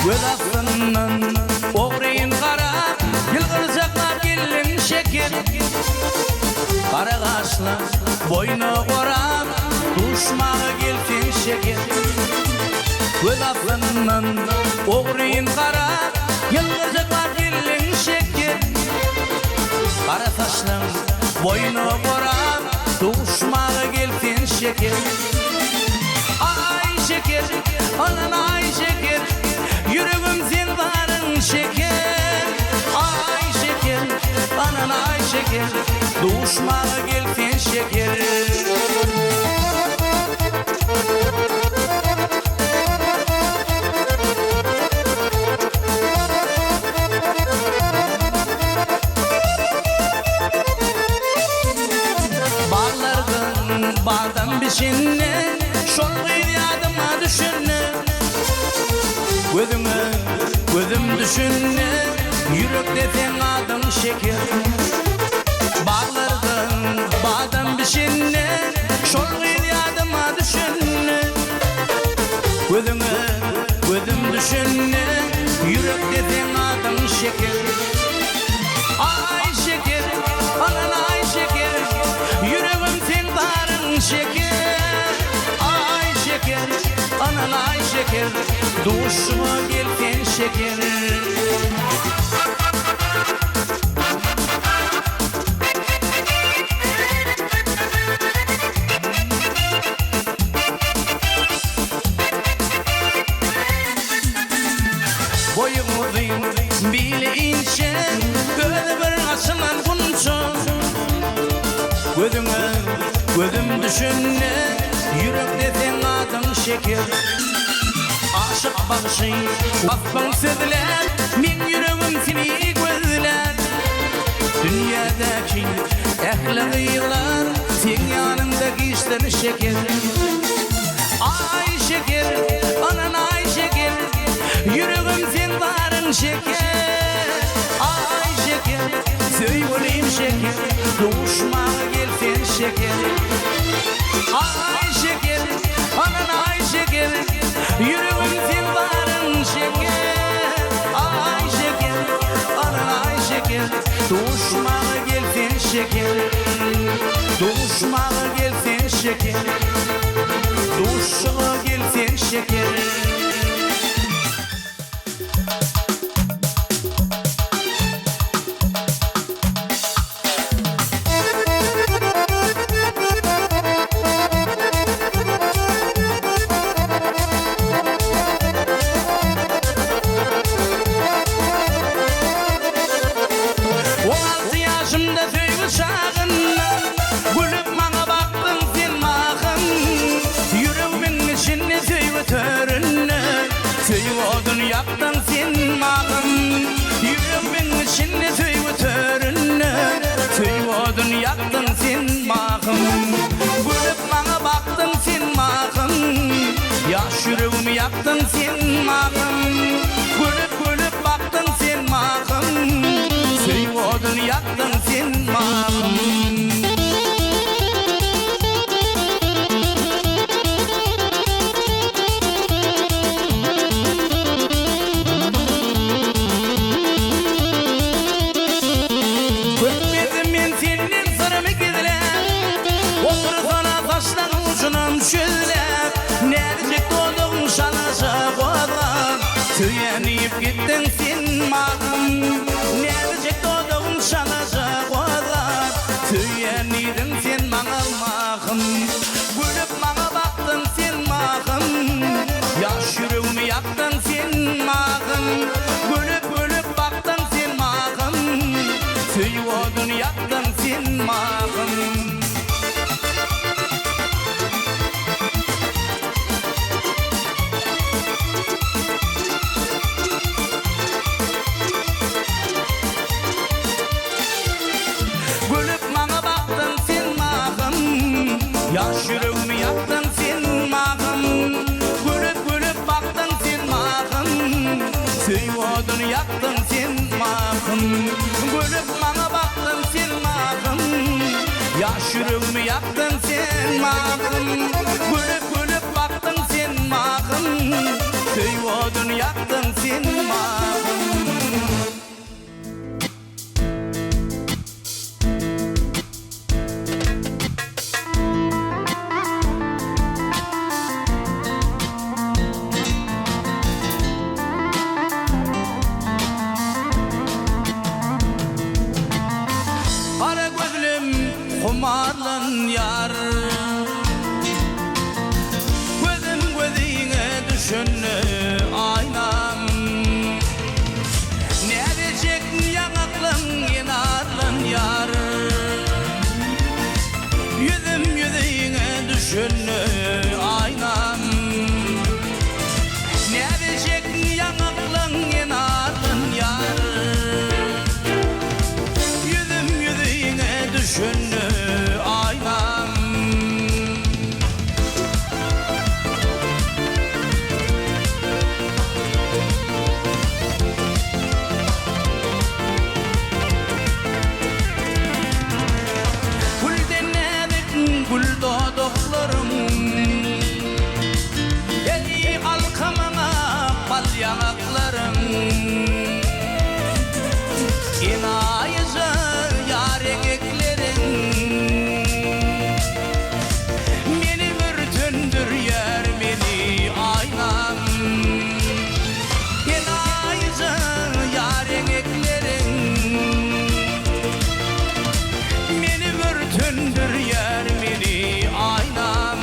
göz astından oğrayın qarap yılgıracaklar gelin şeker qara qaşlar boynu qorap duşmağı gelsin şeker göz astından oğrayın qarap yılgıracaklar gelin şeker qara saçlar boynu qorap duşmağı gelsin şeker ay şeker anan ay şeker yüreğim sen varın şeker ay şeker anan ay şeker duşmağı gelsin şeker bağlardan bağdan bişinne şol yadıma düşünne gözüm düşünne yürekte sen adım şeker bağlardan bağdan bişinne şol yadıma düşünne gözüm düşünne yürekte sen adım şeker ay şeker anan ay şeker yüreğim sen varın şeker ay şeker anan ay şeker duşuma gelsin şeker boyum uzun bile ince gözü bir açılan bunca gözüm düşünne yürekte sen adın şeker aşık bakışı basman sözler men yüreğim seni gözler dünyadaki ehli yıllar sen yanında geçtin şeker ay şeker anan ay şeker yüreğim sen varın şeker ay şeker söyleyeyim şeker doğuşmağa gelsin şeker ay şeker anan ay şeker yüreğim sen varın şeker ay şeker anan ay şeker doğuşmağa gelsin şeker doğuşmağa gelsin şeker doğuşmağa gelsin şeker gülüp bana baktın sen mağın yüreğimin içinde söyle törünne söyle odun yaptın sen mağın yüreğimin içinde söyle törünne söyle odun yaptın sen mağın gülüp bana baktın sen mağın yaş yüreğimi yaptın sen mağın gülüp baktın sen mağın söyle odun yaptın sen mağın Tüyenip gittin sen mağın Nerecek doğduğun şanacak olar Tüyenidin sen mağın mağın Gülüp mağa baktın sen mağın Yaş yüreğimi yaktın sen mağın Gülüp baktın sen mağın Tüy odun yaktın sen mağın yaş yüreğimi yaktın sen mağın Gülüp baktın sen mağın Tüy odun yaktın sen mağın Gülüp bana baktın sen mağın yaş yüreğimi yaktın sen mağın Gülüp baktın sen mağın Tüy odun yaktın sen sen mağım. Kara gözlüm kumarlan yar, gözüm gözüne düşünü aynam. Ne diyecek yanaklan yanarlan yar, yüzüm yüzüne düşünü aynam. Ne diyecek yanaklan yanarlan yar, düşünü aynam. Gülden nedik gül doduklarım, ey halkamana bal yanaklarım. İnayıza yarın eklerim, beni mürtündür yer beni aynam. İnayıza yarın eklerim, beni mürtündür yer beni aynam.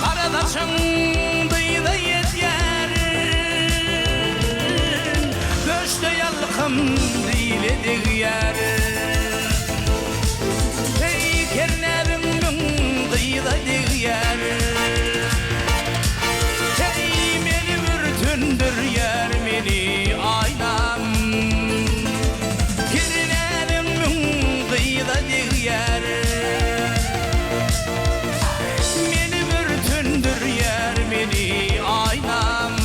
Karadaşım dıyda yeter, göçte yalkım diledik yer. Ey kernerim dıyda dik yer, ey beni mürtündür yer beni aynam. Kernerim dıyda dik yer, yer beni aynam.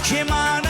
keman